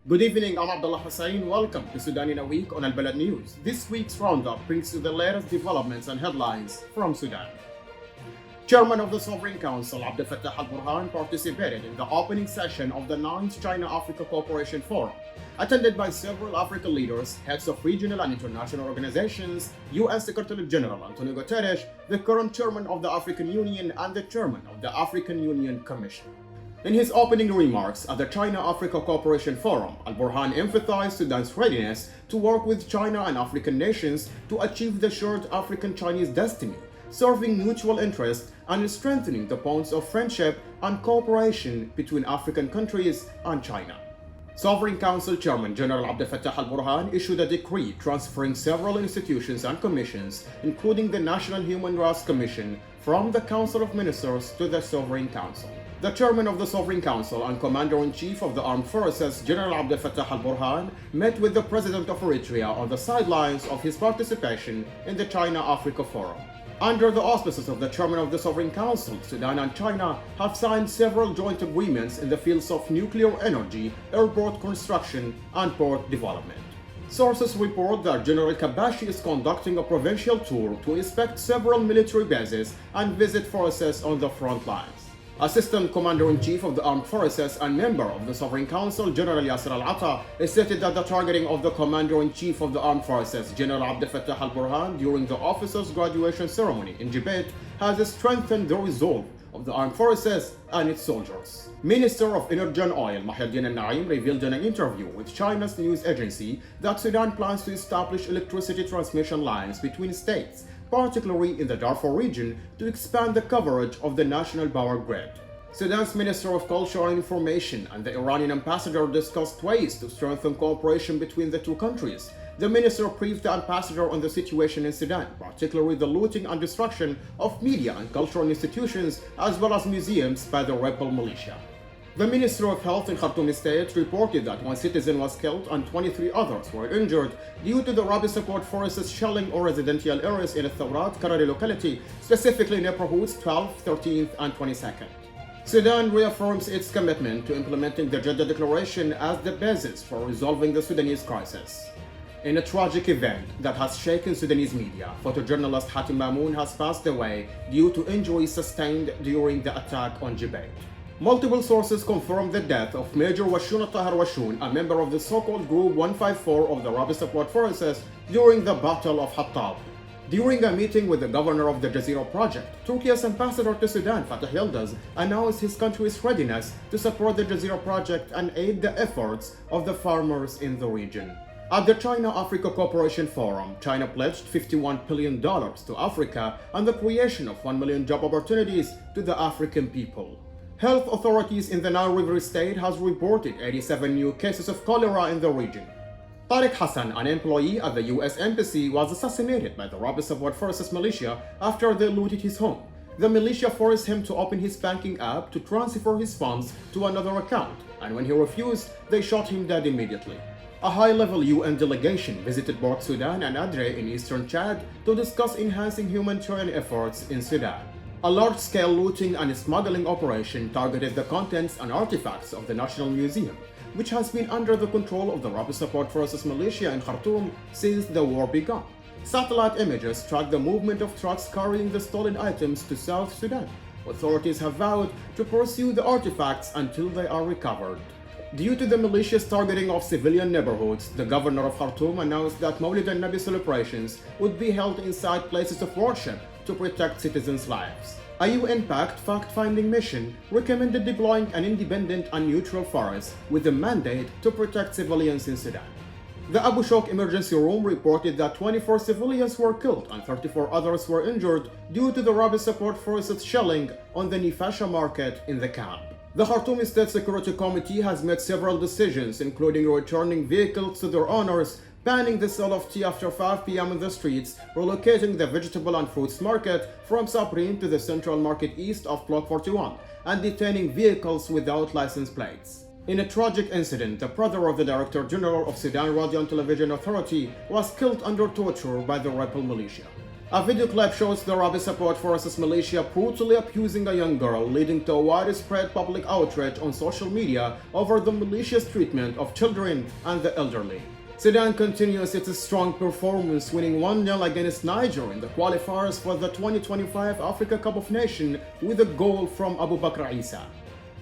Good evening, I'm Abdullah Hussain. Welcome to Sudan in a Week on Al-Balad News. This week's roundup brings you the latest developments and headlines from Sudan. Chairman of the Sovereign Council, Abdel Fattah al-Burhan, participated in the opening session of the 9th China-Africa Cooperation Forum, attended by several African leaders, heads of regional and international organizations, UN Secretary General Antonio Guterres, the current chairman of the African Union, and the chairman of the African Union Commission. In his opening remarks at the China-Africa Cooperation Forum, al-Burhan emphasized Sudan's readiness to work with China and African nations to achieve the shared African-Chinese destiny, serving mutual interests and strengthening the bonds of friendship and cooperation between African countries and China. Sovereign Council Chairman General Abdel Fattah al-Burhan issued a decree transferring several institutions and commissions, including the National Human Rights Commission, from the Council of Ministers to the Sovereign Council. The chairman of the Sovereign Council and Commander-in-Chief of the Armed Forces, General Abdel Fattah al-Burhan, met with the President of Eritrea on the sidelines of his participation in the China-Africa Forum. Under the auspices of the chairman of the Sovereign Council, Sudan and China have signed several joint agreements in the fields of nuclear energy, airport construction, and port development. Sources report that General Kabashi is conducting a provincial tour to inspect several military bases and visit forces on the front lines. Assistant Commander-in-Chief of the Armed Forces and member of the Sovereign Council, General Yasser al-Atta, stated that the targeting of the Commander-in-Chief of the Armed Forces, General Abdel Fattah al-Burhan, during the officers' graduation ceremony in Jidid has strengthened the resolve of the Armed Forces and its soldiers. Minister of Energy and Oil, Mahiuddin al-Naim, revealed in an interview with China's news agency that Sudan plans to establish electricity transmission lines between states, particularly in the Darfur region, to expand the coverage of the national power grid. Sudan's Minister of Culture and Information and the Iranian ambassador discussed ways to strengthen cooperation between the two countries. The minister briefed the ambassador on the situation in Sudan, particularly the looting and destruction of media and cultural institutions, as well as museums by the rebel militia. The Minister of Health in Khartoum State reported that one citizen was killed and 23 others were injured due to the Rapid Support Forces shelling or residential areas in Thawrat Karari locality, specifically neighborhoods 12th, 13th, and 22nd. Sudan reaffirms its commitment to implementing the Jeddah Declaration as the basis for resolving the Sudanese crisis. In a tragic event that has shaken Sudanese media, photojournalist Hatim Mamoun has passed away due to injuries sustained during the attack on Jidid. Multiple sources confirmed the death of Major Washun Tahar Washun, a member of the so-called Group 154 of the Rapid Support Forces, during the Battle of Hattab. During a meeting with the governor of the Jazeera project, Turkey's ambassador to Sudan, Fatih Yildiz, announced his country's readiness to support the Jazeera project and aid the efforts of the farmers in the region. At the China-Africa Cooperation Forum, China pledged $51 billion to Africa and the creation of 1 million job opportunities to the African people. Health authorities in the Nile River State has reported 87 new cases of cholera in the region. Tariq Hassan, an employee at the US Embassy, was assassinated by the Rapid Support Forces militia after they looted his home. The militia forced him to open his banking app to transfer his funds to another account, and when he refused, they shot him dead immediately. A high-level UN delegation visited both Sudan and Adre in eastern Chad to discuss enhancing humanitarian efforts in Sudan. A large-scale looting and smuggling operation targeted the contents and artifacts of the National Museum, which has been under the control of the Rapid Support Forces militia in Khartoum since the war began. Satellite images track the movement of trucks carrying the stolen items to South Sudan. Authorities have vowed to pursue the artifacts until they are recovered. Due to the malicious targeting of civilian neighborhoods, the governor of Khartoum announced that Mawlid al-Nabi celebrations would be held inside places of worship to protect citizens' lives. A UN-backed fact-finding mission recommended deploying an independent and neutral force with a mandate to protect civilians in Sudan. The Abu Shok emergency room reported that 24 civilians were killed and 34 others were injured due to the Rapid Support Forces shelling on the Nifasha market in the camp. The Khartoum State Security Committee has made several decisions, including returning vehicles to their owners, banning the sale of tea after 5 p.m. in the streets, relocating the vegetable and fruits market from Sabrin to the central market east of Block 41, and detaining vehicles without license plates. In a tragic incident, the brother of the Director General of Sudan Radio and Television Authority was killed under torture by the rebel militia. A video clip shows the Arabic support forces militia brutally abusing a young girl, leading to a widespread public outrage on social media over the militia's treatment of children and the elderly. Sudan continues its strong performance, winning 1-0 against Niger in the qualifiers for the 2025 Africa Cup of Nations with a goal from Abu Bakr Isa.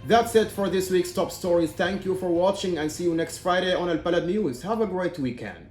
That's it for this week's top stories. Thank you for watching and see you next Friday on Al-Balad News. Have a great weekend.